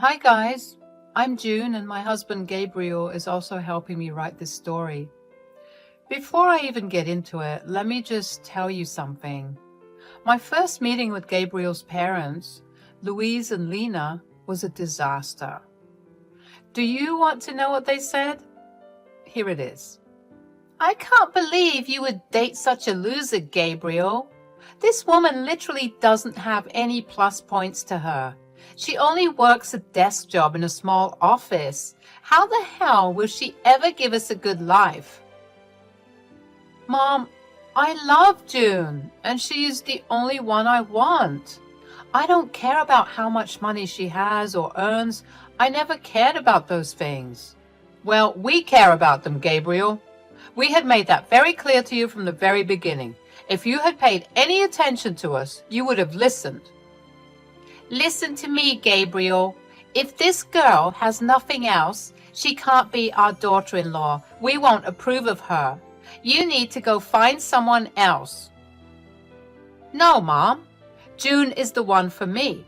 Hi guys, I'm June and my husband Gabriel is also helping me write this story. Before I even get into it, let me just tell you something. My first meeting with Gabriel's parents, Louise and Lena, was a disaster. Do you want to know what they said? Here it is. I can't believe you would date such a loser, Gabriel. This woman literally doesn't have any plus points to her. She only works a desk job in a small office. How the hell will she ever give us a good life? Mom, I love June, and she is the only one I want. I don't care about how much money she has or earns. I never cared about those things. Well, we care about them, Gabriel. We had made that very clear to you from the very beginning. If you had paid any attention to us, you would have listened. Listen to me, Gabriel. If this girl has nothing else, she can't be our daughter-in-law. We won't approve of her. You need to go find someone else. No, Mom. June is the one for me.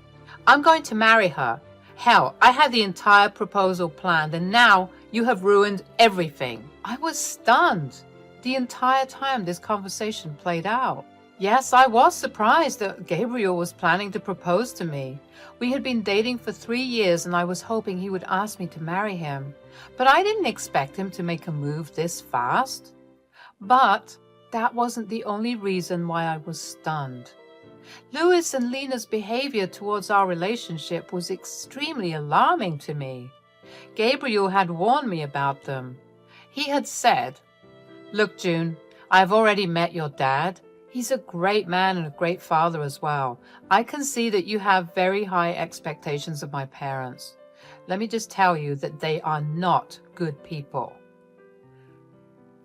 I'm going to marry her. Hell, I had the entire proposal planned, and now you have ruined everything. I was stunned the entire time this conversation played out. Yes, I was surprised that Gabriel was planning to propose to me. We had been dating for 3 years and I was hoping he would ask me to marry him. But I didn't expect him to make a move this fast. But that wasn't the only reason why I was stunned. Louis and Lena's behavior towards our relationship was extremely alarming to me. Gabriel had warned me about them. He had said, "Look, June, I've already met your dad. He's a great man and a great father as well. I can see that you have very high expectations of my parents. Let me just tell you that they are not good people."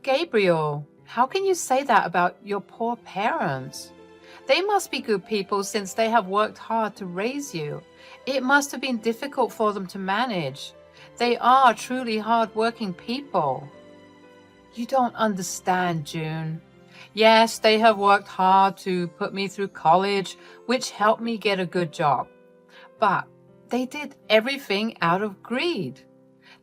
Gabriel, how can you say that about your poor parents? They must be good people since they have worked hard to raise you. It must have been difficult for them to manage. They are truly hard-working people. You don't understand, June. Yes, they have worked hard to put me through college, which helped me get a good job. But they did everything out of greed.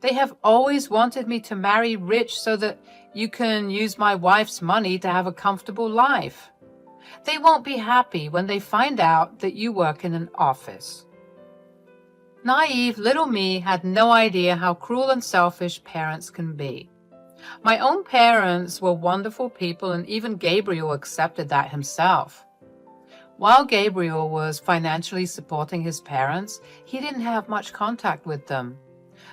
They have always wanted me to marry rich so that you can use my wife's money to have a comfortable life. They won't be happy when they find out that you work in an office. Naive little me had no idea how cruel and selfish parents can be. My own parents were wonderful people, and even Gabriel accepted that himself. While Gabriel was financially supporting his parents, he didn't have much contact with them.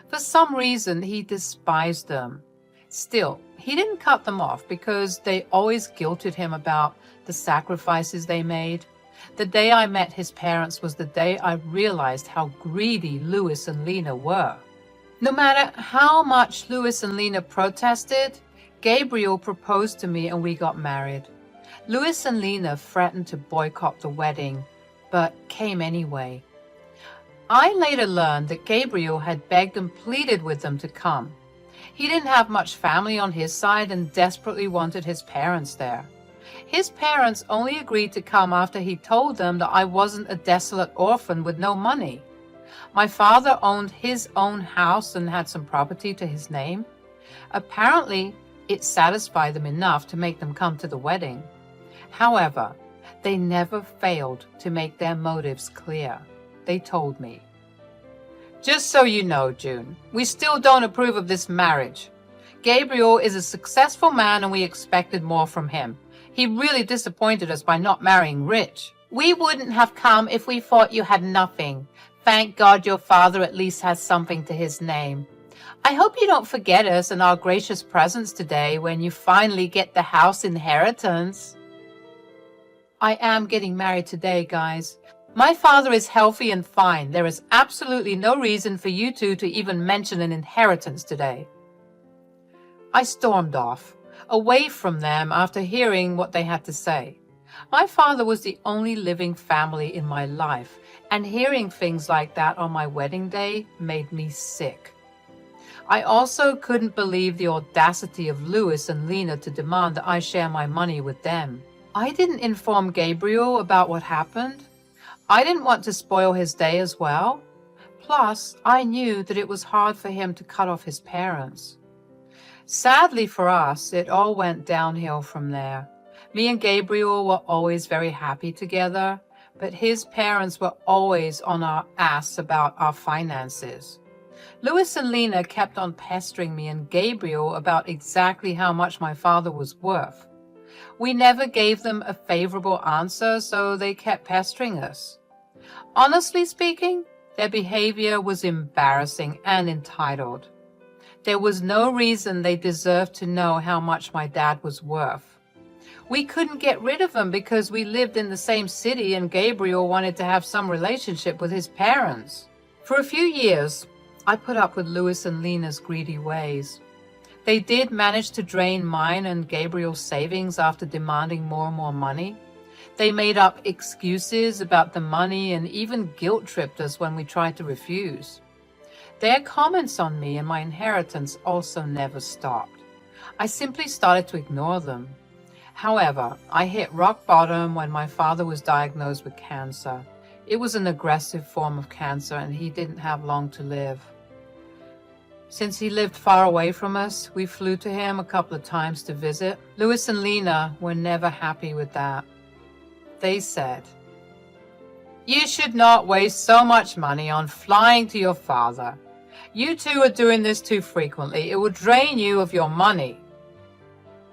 For some reason, he despised them. Still, he didn't cut them off because they always guilted him about the sacrifices they made. The day I met his parents was the day I realized how greedy Louis and Lena were. No matter how much Louis and Lena protested, Gabriel proposed to me and we got married. Louis and Lena threatened to boycott the wedding, but came anyway. I later learned that Gabriel had begged and pleaded with them to come. He didn't have much family on his side and desperately wanted his parents there. His parents only agreed to come after he told them that I wasn't a desolate orphan with no money. My father owned his own house and had some property to his name. Apparently, it satisfied them enough to make them come to the wedding. However, they never failed to make their motives clear. They told me, "Just so you know, June, we still don't approve of this marriage. Gabriel is a successful man and we expected more from him. He really disappointed us by not marrying rich. We wouldn't have come if we thought you had nothing. Thank God your father at least has something to his name. I hope you don't forget us and our gracious presence today when you finally get the house inheritance." I am getting married today, guys. My father is healthy and fine. There is absolutely no reason for you two to even mention an inheritance today. I stormed off, away from them after hearing what they had to say. My father was the only living family in my life, and hearing things like that on my wedding day made me sick. I also couldn't believe the audacity of Louis and Lena to demand that I share my money with them. I didn't inform Gabriel about what happened. I didn't want to spoil his day as well. Plus, I knew that it was hard for him to cut off his parents. Sadly for us, it all went downhill from there. Me and Gabriel were always very happy together, but his parents were always on our ass about our finances. Louis and Lena kept on pestering me and Gabriel about exactly how much my father was worth. We never gave them a favorable answer, so they kept pestering us. Honestly speaking, their behavior was embarrassing and entitled. There was no reason they deserved to know how much my dad was worth. We couldn't get rid of them because we lived in the same city and Gabriel wanted to have some relationship with his parents. For a few years, I put up with Louis and Lena's greedy ways. They did manage to drain mine and Gabriel's savings after demanding more and more money. They made up excuses about the money and even guilt-tripped us when we tried to refuse. Their comments on me and my inheritance also never stopped. I simply started to ignore them. However, I hit rock bottom when my father was diagnosed with cancer. It was an aggressive form of cancer and he didn't have long to live. Since he lived far away from us, we flew to him a couple of times to visit. Louis and Lena were never happy with that. They said, "You should not waste so much money on flying to your father. You two are doing this too frequently. It will drain you of your money."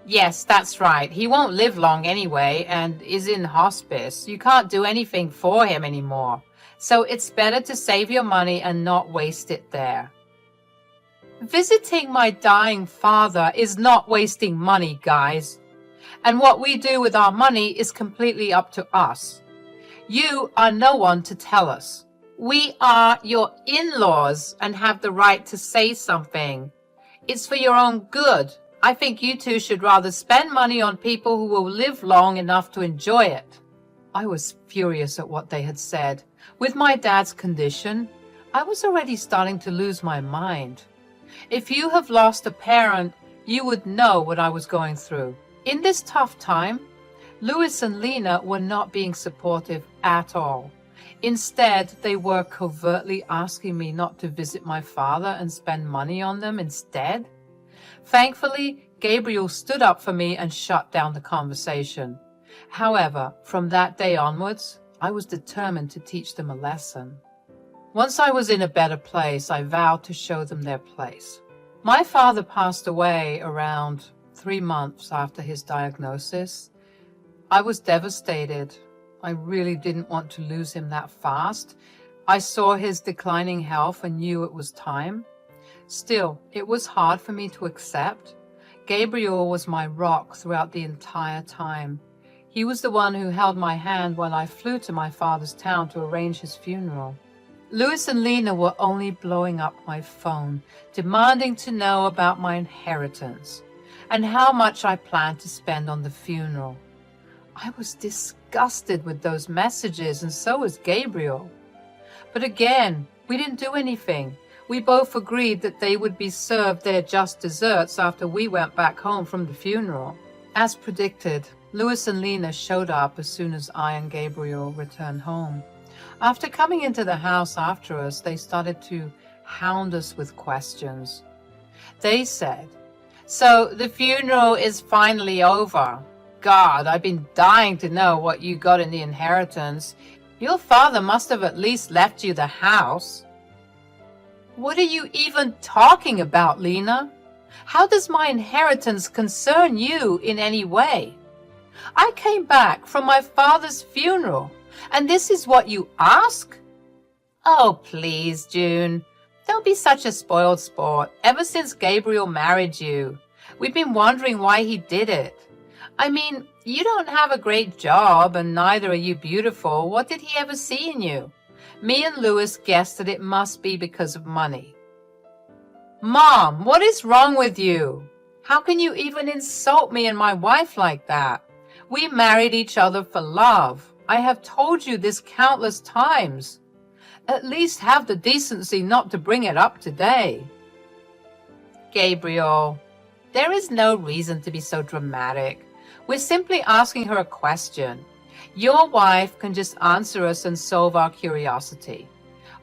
Yes, that's right. He won't live long anyway and is in hospice. You can't do anything for him anymore. So it's better to save your money and not waste it there. Visiting my dying father is not wasting money, guys. And what we do with our money is completely up to us. You are no one to tell us. We are your in-laws and have the right to say something. It's for your own good. I think you two should rather spend money on people who will live long enough to enjoy it. I was furious at what they had said. With my dad's condition, I was already starting to lose my mind. If you have lost a parent, you would know what I was going through. In this tough time, Louis and Lena were not being supportive at all. Instead, they were covertly asking me not to visit my father and spend money on them instead. Thankfully, Gabriel stood up for me and shut down the conversation. However, from that day onwards, I was determined to teach them a lesson. Once I was in a better place, I vowed to show them their place. My father passed away around 3 months after his diagnosis. I was devastated. I really didn't want to lose him that fast. I saw his declining health and knew it was time. Still, it was hard for me to accept. Gabriel was my rock throughout the entire time. He was the one who held my hand while I flew to my father's town to arrange his funeral. Louis and Lena were only blowing up my phone, demanding to know about my inheritance and how much I planned to spend on the funeral. I was disgusted with those messages, and so was Gabriel. But again, we didn't do anything. We both agreed that they would be served their just desserts after we went back home from the funeral. As predicted, Louis and Lena showed up as soon as I and Gabriel returned home. After coming into the house after us, they started to hound us with questions. They said, "So the funeral is finally over. God, I've been dying to know what you got in the inheritance. Your father must have at least left you the house." What are you even talking about, Lena? How does my inheritance concern you in any way? I came back from my father's funeral, and this is what you ask? Oh, please, June. Don't be such a spoiled sport. Ever since Gabriel married you, we've been wondering why he did it. I mean, you don't have a great job, and neither are you beautiful. What did he ever see in you? Me and Louis guessed that it must be because of money. Mom, what is wrong with you? How can you even insult me and my wife like that? We married each other for love. I have told you this countless times. At least have the decency not to bring it up today. Gabriel, there is no reason to be so dramatic. We're simply asking her a question. Your wife can just answer us and solve our curiosity.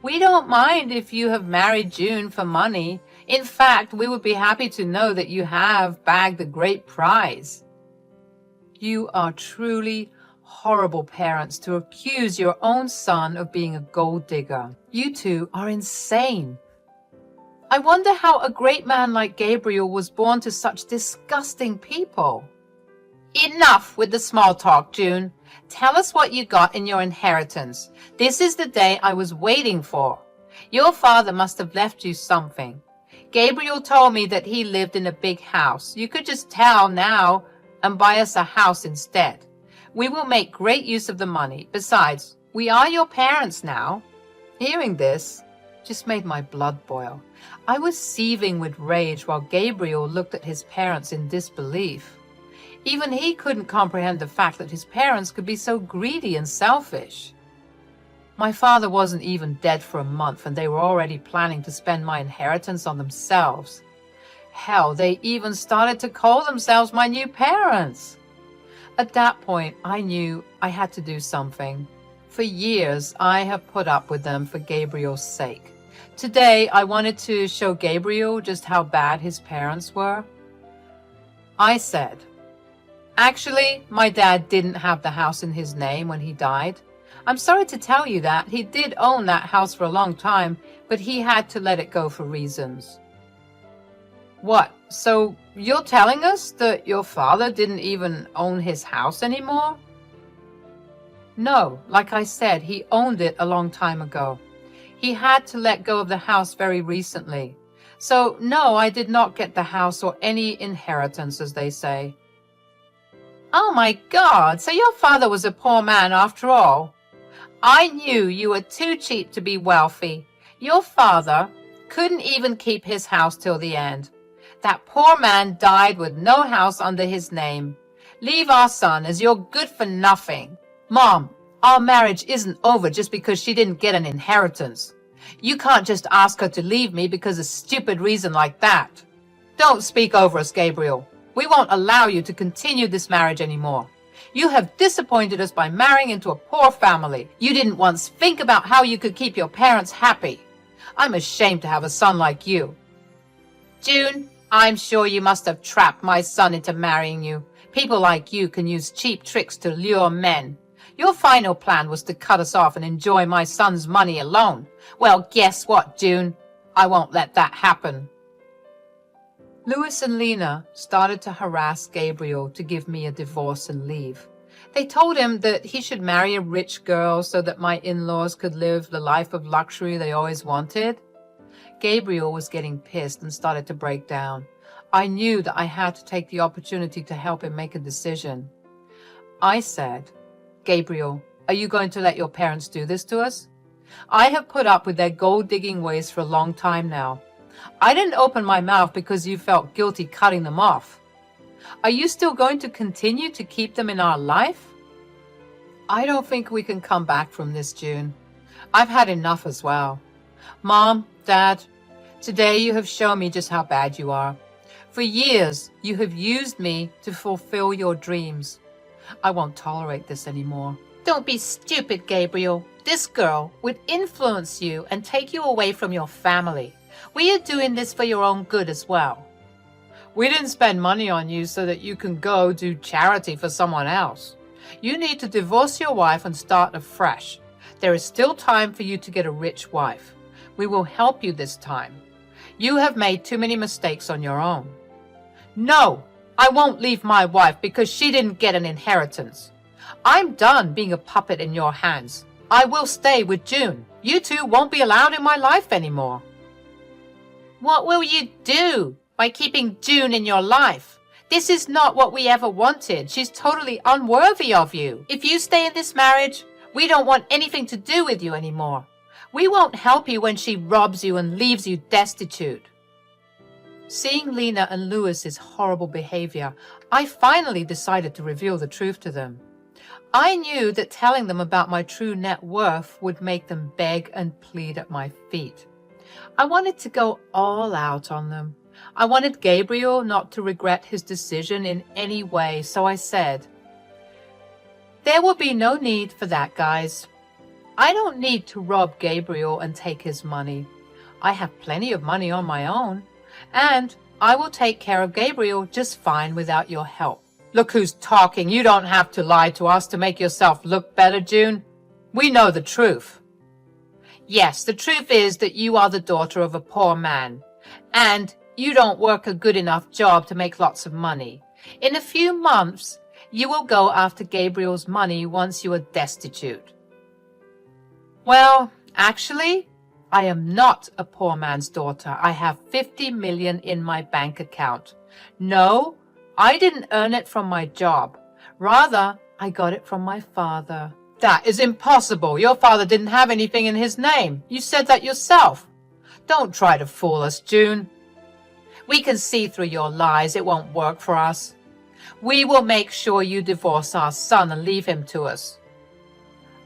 We don't mind if you have married June for money. In fact, we would be happy to know that you have bagged a great prize. You are truly horrible parents to accuse your own son of being a gold digger. You two are insane. I wonder how a great man like Gabriel was born to such disgusting people. Enough with the small talk, June. Tell us what you got in your inheritance. This is the day I was waiting for. Your father must have left you something. Gabriel told me that he lived in a big house. You could just tell now and buy us a house instead. We will make great use of the money. Besides, we are your parents now. Hearing this just made my blood boil. I was seething with rage while Gabriel looked at his parents in disbelief. Even he couldn't comprehend the fact that his parents could be so greedy and selfish. My father wasn't even dead for a month and they were already planning to spend my inheritance on themselves. Hell, they even started to call themselves my new parents. At that point, I knew I had to do something. For years, I have put up with them for Gabriel's sake. Today, I wanted to show Gabriel just how bad his parents were. I said, actually, my dad didn't have the house in his name when he died. I'm sorry to tell you that. He did own that house for a long time, but he had to let it go for reasons. What? So you're telling us that your father didn't even own his house anymore? No, like I said, he owned it a long time ago. He had to let go of the house very recently. So no, I did not get the house or any inheritance, as they say. Oh my God, so your father was a poor man after all. I knew you were too cheap to be wealthy. Your father couldn't even keep his house till the end. That poor man died with no house under his name. Leave our son as you're good for nothing. Mom, our marriage isn't over just because she didn't get an inheritance. You can't just ask her to leave me because of a stupid reason like that. Don't speak over us, Gabriel. We won't allow you to continue this marriage anymore. You have disappointed us by marrying into a poor family. You didn't once think about how you could keep your parents happy. I'm ashamed to have a son like you. June, I'm sure you must have trapped my son into marrying you. People like you can use cheap tricks to lure men. Your final plan was to cut us off and enjoy my son's money alone. Well, guess what, June? I won't let that happen. Louis and Lena started to harass Gabriel to give me a divorce and leave. They told him that he should marry a rich girl so that my in-laws could live the life of luxury they always wanted. Gabriel was getting pissed and started to break down. I knew that I had to take the opportunity to help him make a decision. I said, Gabriel, are you going to let your parents do this to us? I have put up with their gold-digging ways for a long time now. I didn't open my mouth because you felt guilty cutting them off. Are you still going to continue to keep them in our life? I don't think we can come back from this, June. I've had enough as well. Mom, Dad, today you have shown me just how bad you are. For years, you have used me to fulfill your dreams. I won't tolerate this anymore. Don't be stupid, Gabriel. This girl would influence you and take you away from your family. We are doing this for your own good as well. We didn't spend money on you so that you can go do charity for someone else. You need to divorce your wife and start afresh. There is still time for you to get a rich wife. We will help you this time. You have made too many mistakes on your own. No, I won't leave my wife because she didn't get an inheritance. I'm done being a puppet in your hands. I will stay with June. You two won't be allowed in my life anymore. What will you do by keeping June in your life? This is not what we ever wanted. She's totally unworthy of you. If you stay in this marriage, we don't want anything to do with you anymore. We won't help you when she robs you and leaves you destitute. Seeing Lena and Louis's horrible behavior, I finally decided to reveal the truth to them. I knew that telling them about my true net worth would make them beg and plead at my feet. I wanted to go all out on them. I wanted Gabriel not to regret his decision in any way, so I said, "There will be no need for that, guys. I don't need to rob Gabriel and take his money. I have plenty of money on my own, and I will take care of Gabriel just fine without your help. Look who's talking. You don't have to lie to us to make yourself look better, June. We know the truth. Yes, the truth is that you are the daughter of a poor man, and you don't work a good enough job to make lots of money. In a few months, you will go after Gabriel's money once you are destitute. Well, actually, I am not a poor man's daughter. I have 50 million in my bank account. No, I didn't earn it from my job. Rather, I got it from my father. That is impossible. Your father didn't have anything in his name. You said that yourself. Don't try to fool us, June. We can see through your lies. It won't work for us. We will make sure you divorce our son and leave him to us.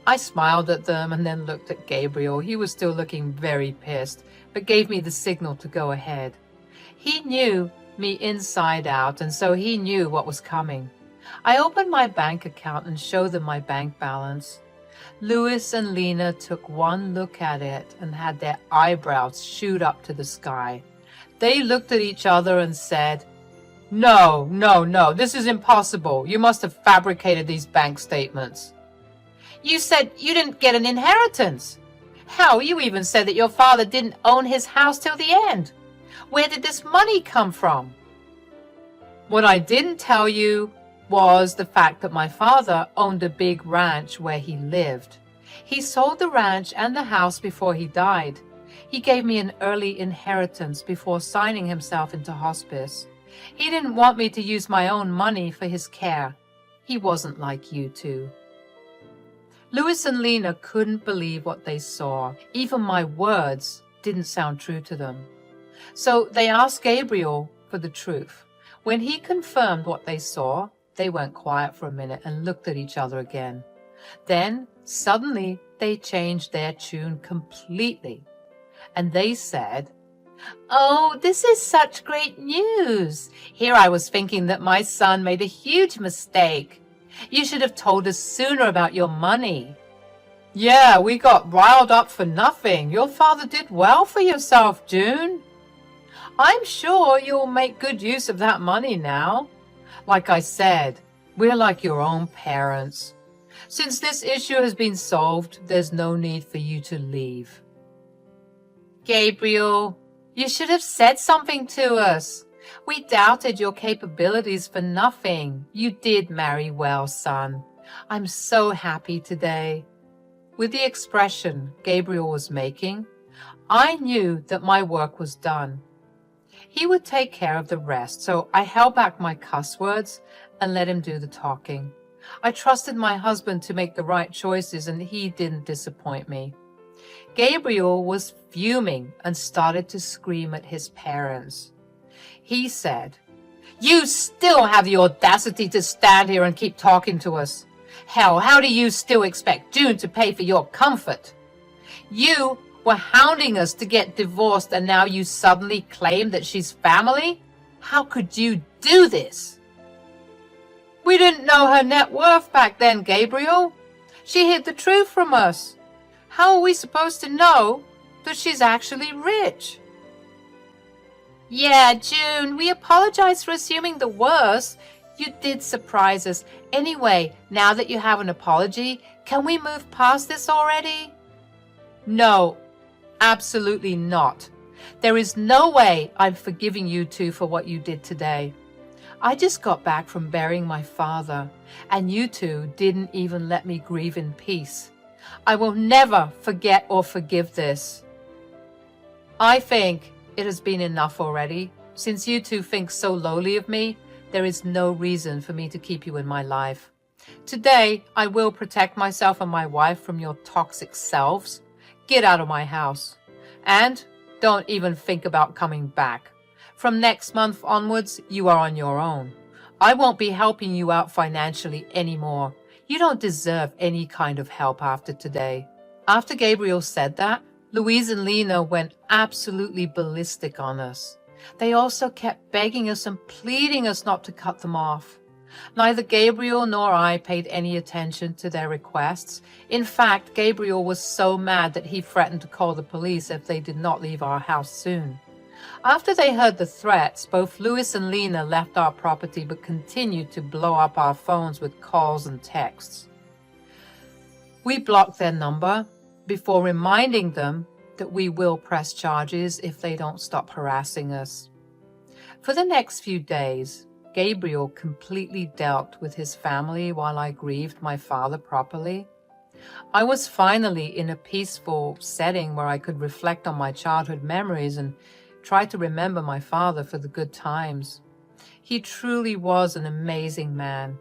I smiled at them and then looked at Gabriel. He was still looking very pissed, but gave me the signal to go ahead. He knew me inside out, and so he knew what was coming. I opened my bank account and showed them my bank balance. Louis and Lena took one look at it and had their eyebrows shoot up to the sky. They looked at each other and said, "No, no, no, this is impossible. You must have fabricated these bank statements." You said you didn't get an inheritance. Hell, you even said that your father didn't own his house till the end. Where did this money come from? What I didn't tell you was the fact that my father owned a big ranch where he lived. He sold the ranch and the house before he died. He gave me an early inheritance before signing himself into hospice. He didn't want me to use my own money for his care. He wasn't like you two. Louis and Lena couldn't believe what they saw. Even my words didn't sound true to them. So they asked Gabriel for the truth. When he confirmed what they saw, they went quiet for a minute and looked at each other again. Then, suddenly, they changed their tune completely. And they said, "Oh, this is such great news. Here I was thinking that my son made a huge mistake. You should have told us sooner about your money." "Yeah, we got riled up for nothing. Your father did well for yourself, June. I'm sure you'll make good use of that money now. Like I said, we're like your own parents. Since this issue has been solved, there's no need for you to leave." "Gabriel, you should have said something to us. We doubted your capabilities for nothing. You did marry well, son. I'm so happy today." With the expression Gabriel was making, I knew that my work was done. He would take care of the rest, so I held back my cuss words and let him do the talking. I trusted my husband to make the right choices, and he didn't disappoint me. Gabriel was fuming and started to scream at his parents. He said, "You still have the audacity to stand here and keep talking to us. Hell, how do you still expect June to pay for your comfort? You were hounding us to get divorced, and now you suddenly claim that she's family? How could you do this?" "We didn't know her net worth back then, Gabriel. She hid the truth from us. How are we supposed to know that she's actually rich?" "Yeah, June, we apologize for assuming the worst. You did surprise us. Anyway, now that you have an apology, can we move past this already?" "No, absolutely not. There is no way I'm forgiving you two for what you did today. I just got back from burying my father, and you two didn't even let me grieve in peace. I will never forget or forgive this. I think it has been enough already. Since you two think so lowly of me, there is no reason for me to keep you in my life. Today, I will protect myself and my wife from your toxic selves. Get out of my house. And don't even think about coming back. From next month onwards, you are on your own. I won't be helping you out financially anymore. You don't deserve any kind of help after today." After Gabriel said that, Louise and Lena went absolutely ballistic on us. They also kept begging us and pleading us not to cut them off. Neither Gabriel nor I paid any attention to their requests. In fact, Gabriel was so mad that he threatened to call the police if they did not leave our house soon. After they heard the threats, both Louis and Lena left our property but continued to blow up our phones with calls and texts. We blocked their number before reminding them that we will press charges if they don't stop harassing us. For the next few days, Gabriel completely dealt with his family while I grieved my father properly. I was finally in a peaceful setting where I could reflect on my childhood memories and try to remember my father for the good times. He truly was an amazing man.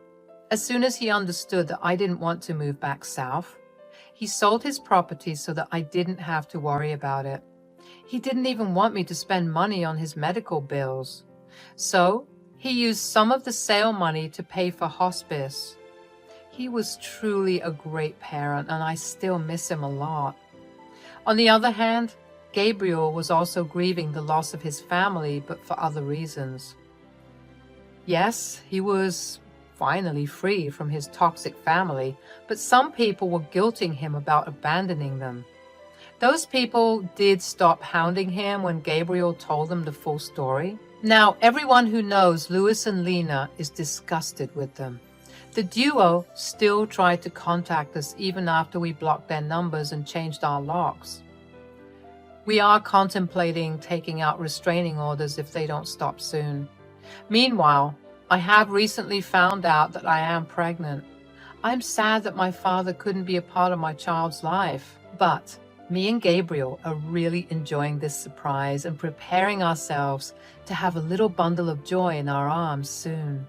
As soon as he understood that I didn't want to move back south, he sold his property so that I didn't have to worry about it. He didn't even want me to spend money on his medical bills. So he used some of the sale money to pay for hospice. He was truly a great parent, and I still miss him a lot. On the other hand, Gabriel was also grieving the loss of his family, but for other reasons. Yes, he was finally free from his toxic family, but some people were guilting him about abandoning them. Those people did stop hounding him when Gabriel told them the full story. Now, everyone who knows Louis and Lena is disgusted with them. The duo still tried to contact us even after we blocked their numbers and changed our locks. We are contemplating taking out restraining orders if they don't stop soon. Meanwhile, I have recently found out that I am pregnant. I'm sad that my father couldn't be a part of my child's life, but me and Gabriel are really enjoying this surprise and preparing ourselves to have a little bundle of joy in our arms soon.